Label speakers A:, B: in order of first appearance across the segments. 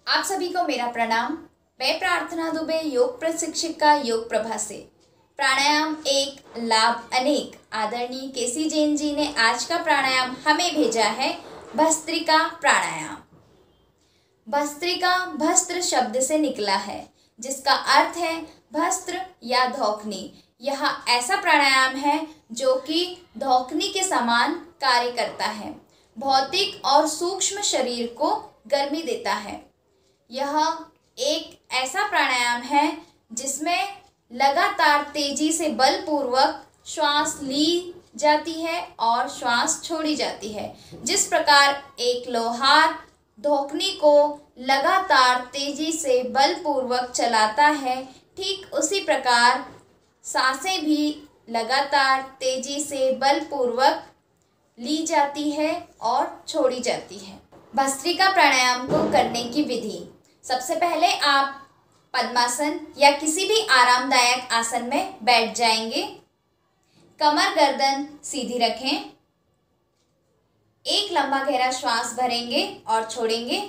A: आप सभी को मेरा प्रणाम। मैं प्रार्थना दुबे योग प्रशिक्षिका योग प्रभा से। प्राणायाम एक लाभ अनेक आदरणीय केसी जैन जी ने आज का प्राणायाम हमें भेजा है भस्त्रिका प्राणायाम। भस्त्रिका भस्त्र शब्द से निकला है जिसका अर्थ है भस्त्र या धौखनी। यह ऐसा प्राणायाम है जो कि धौखनी के समान कार्य करता है। भौतिक और सूक्ष्म शरीर को गर्मी देता है। यह एक ऐसा प्राणायाम है जिसमें लगातार तेजी से बलपूर्वक श्वास ली जाती है और श्वास छोड़ी जाती है। जिस प्रकार एक लोहार धौखनी को लगातार तेजी से बलपूर्वक चलाता है, ठीक उसी प्रकार सांसें भी लगातार तेजी से बलपूर्वक ली जाती है और छोड़ी जाती है। भस्त्रिका प्राणायाम को करने की विधि। सबसे पहले आप पद्मासन या किसी भी आरामदायक आसन में बैठ जाएंगे। कमर गर्दन सीधी रखें। एक लंबा गहरा श्वास भरेंगे और छोड़ेंगे।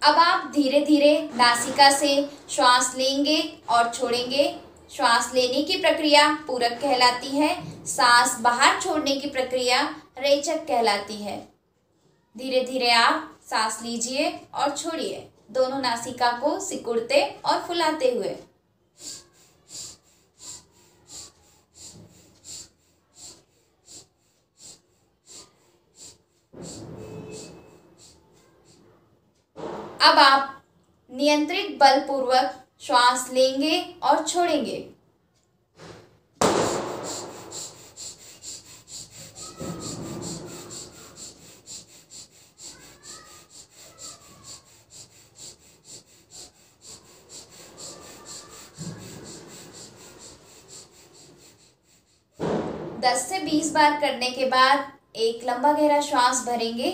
A: अब आप धीरे धीरे नासिका से श्वास लेंगे और छोड़ेंगे। श्वास लेने की प्रक्रिया पूरक कहलाती है। सांस बाहर छोड़ने की प्रक्रिया रेचक कहलाती है। धीरे धीरे आप सांस लीजिए और छोड़िए, दोनों नासिका को सिकुड़ते और फुलाते हुए। अब आप नियंत्रित बलपूर्वक श्वास लेंगे और छोड़ेंगे। दस से 20 बार करने के बाद एक लंबा गहरा श्वास भरेंगे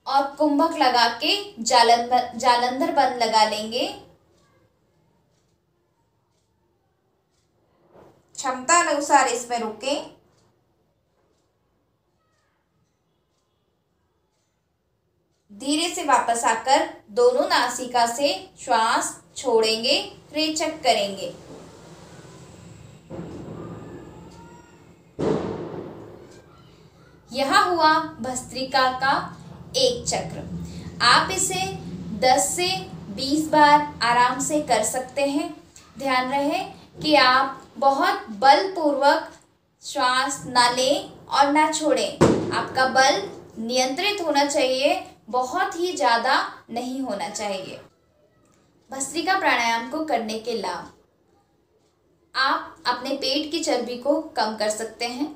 A: और कुंभक लगा के जालंधर बंद लगा लेंगे। क्षमता अनुसार इसमें रुकें। धीरे से वापस आकर दोनों नासिका से श्वास छोड़ेंगे, रेचक करेंगे। यह हुआ भस्त्रिका का एक चक्र। आप इसे 10 से 20 बार आराम से कर सकते हैं। ध्यान रहे कि आप बहुत बलपूर्वक श्वास ना लें और ना छोड़ें। आपका बल नियंत्रित होना चाहिए, बहुत ही ज़्यादा नहीं होना चाहिए। भस्त्रिका प्राणायाम को करने के लाभ। आप अपने पेट की चर्बी को कम कर सकते हैं।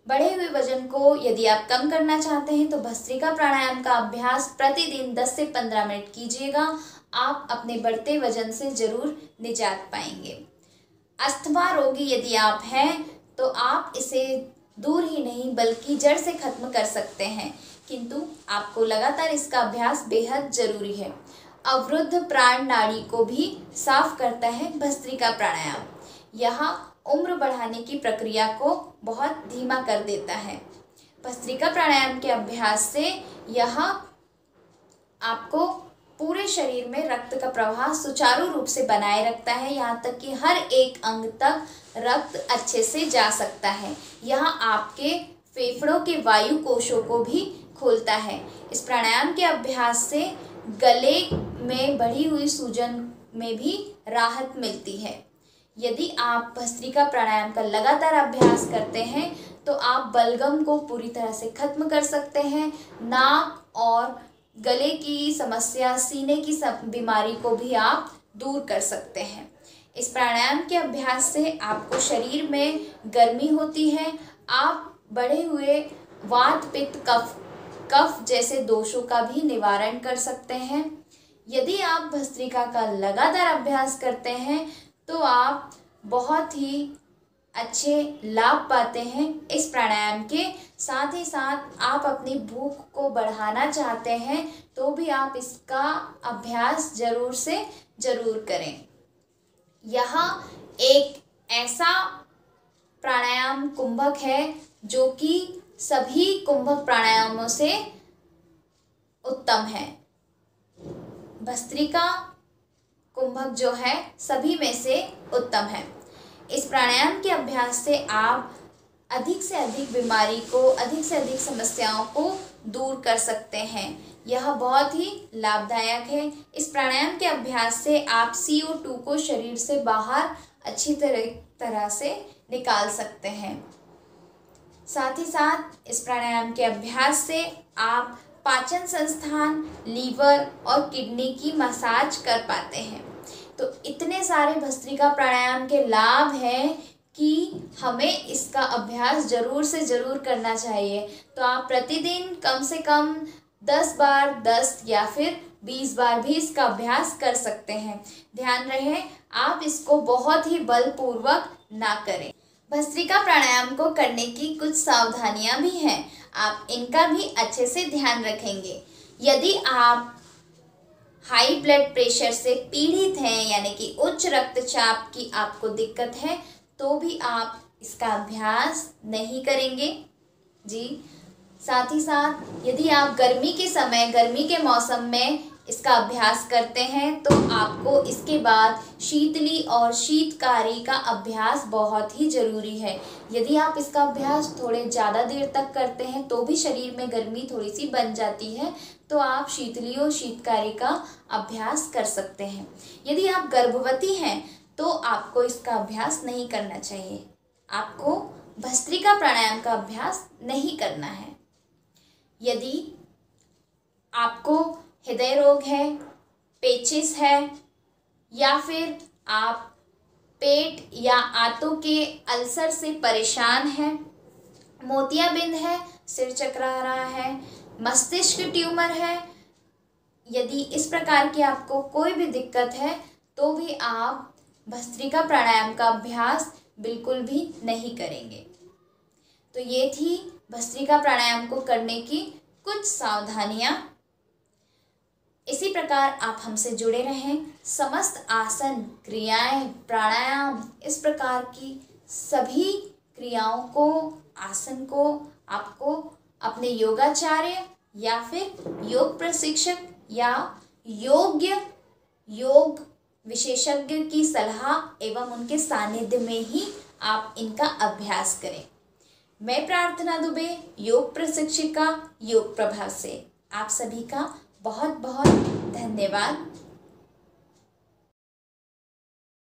A: बढ़े हुए वजन को यदि आप कम करना चाहते हैं तो भस्त्रिका प्राणायाम का अभ्यास प्रतिदिन 10 से 15 मिनट कीजिएगा। आप अपने बढ़ते वजन से जरूर निजात पाएंगे। अस्थमा रोगी यदि आप हैं तो आप इसे दूर ही नहीं बल्कि जड़ से खत्म कर सकते हैं, किंतु आपको लगातार इसका अभ्यास बेहद जरूरी है। अवरुद्ध प्राण नाड़ी को भी साफ करता है भस्त्रिका प्राणायाम। यह उम्र बढ़ाने की प्रक्रिया को बहुत धीमा कर देता है। भस्त्रिका प्राणायाम के अभ्यास से यह आपको पूरे शरीर में रक्त का प्रवाह सुचारू रूप से बनाए रखता है। यहाँ तक कि हर एक अंग तक रक्त अच्छे से जा सकता है। यह आपके फेफड़ों के वायु कोशों को भी खोलता है। इस प्राणायाम के अभ्यास से गले में बढ़ी हुई सूजन में भी राहत मिलती है। यदि आप भस्त्रिका प्राणायाम का लगातार अभ्यास करते हैं तो आप बलगम को पूरी तरह से खत्म कर सकते हैं। नाक और गले की समस्या, सीने की बीमारी को भी आप दूर कर सकते हैं। इस प्राणायाम के अभ्यास से आपको शरीर में गर्मी होती है। आप बढ़े हुए वात पित्त कफ जैसे दोषों का भी निवारण कर सकते हैं। यदि आप भस्त्रिका का लगातार अभ्यास करते हैं तो आप बहुत ही अच्छे लाभ पाते हैं इस प्राणायाम के। साथ ही साथ आप अपनी भूख को बढ़ाना चाहते हैं तो भी आप इसका अभ्यास जरूर से जरूर करें। यह एक ऐसा प्राणायाम कुंभक है जो कि सभी कुंभक प्राणायामों से उत्तम है। भस्त्रिका कुंभक जो है सभी में से उत्तम है। इस प्राणायाम के अभ्यास से आप अधिक से अधिक बीमारी को, अधिक से अधिक समस्याओं को दूर कर सकते हैं। यह बहुत ही लाभदायक है। इस प्राणायाम के अभ्यास से आप CO2 को शरीर से बाहर अच्छी तरह से निकाल सकते हैं। साथ ही साथ इस प्राणायाम के अभ्यास से आप पाचन संस्थान, लीवर और किडनी की मसाज कर पाते हैं। तो इतने सारे भस्त्रिका प्राणायाम के लाभ हैं कि हमें इसका अभ्यास ज़रूर से ज़रूर करना चाहिए। तो आप प्रतिदिन कम से कम 10 बार, 10 या फिर 20 बार भी इसका अभ्यास कर सकते हैं। ध्यान रहे आप इसको बहुत ही बलपूर्वक ना करें। भस्त्रिका प्राणायाम को करने की कुछ सावधानियां भी हैं, आप इनका भी अच्छे से ध्यान रखेंगे। यदि आप हाई ब्लड प्रेशर से पीड़ित हैं, यानी कि उच्च रक्तचाप की आपको दिक्कत है, तो भी आप इसका अभ्यास नहीं करेंगे जी। साथ ही साथ यदि आप गर्मी के मौसम में इसका अभ्यास करते हैं तो आपको इसके बाद शीतली और शीतकारी का अभ्यास बहुत ही ज़रूरी है। यदि आप इसका अभ्यास थोड़े ज़्यादा देर तक करते हैं तो भी शरीर में गर्मी थोड़ी सी बन जाती है, तो आप शीतली और शीतकारी का अभ्यास कर सकते हैं। यदि आप गर्भवती हैं तो आपको इसका अभ्यास नहीं करना चाहिए। आपको भस्त्रिका प्राणायाम का अभ्यास नहीं करना है। यदि आपको हृदय रोग है, पेचिस है, या फिर आप पेट या आंतों के अल्सर से परेशान हैं, मोतियाबिंद है, सिर चकरा रहा है, मस्तिष्क ट्यूमर है, यदि इस प्रकार की आपको कोई भी दिक्कत है तो भी आप भस्त्रिका प्राणायाम का अभ्यास बिल्कुल भी नहीं करेंगे। तो ये थी भस्त्रिका प्राणायाम को करने की कुछ सावधानियां। इसी प्रकार आप हमसे जुड़े रहें। समस्त आसन, क्रियाएं, प्राणायाम, इस प्रकार की सभी क्रियाओं को, आसन को आपको अपने योगाचार्य या फिर योग प्रशिक्षक या योग विशेषज्ञ की सलाह एवं उनके सानिध्य में ही आप इनका अभ्यास करें। मैं प्रार्थना दुबे, योग प्रशिक्षिका, योग प्रभा से आप सभी का बहुत बहुत धन्यवाद।